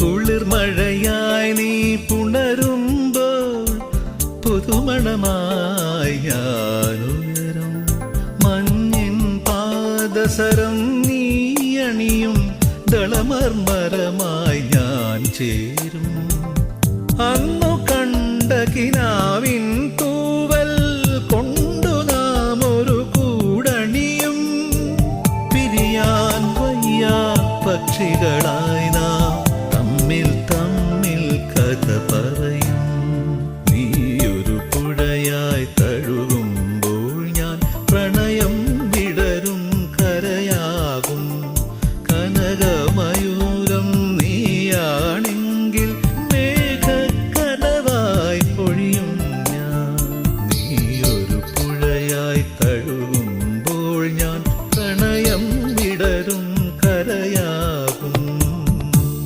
കുളിർമഴയായി നീ പുണരുമ്പോൾ പുതുമണമായി ഞാനുയരും. മഞ്ഞിൻ പാദസരം നീ അണിയും ദളമർമരമായി ഞാൻ ചേരും. അന്നു കണ്ട കിനാ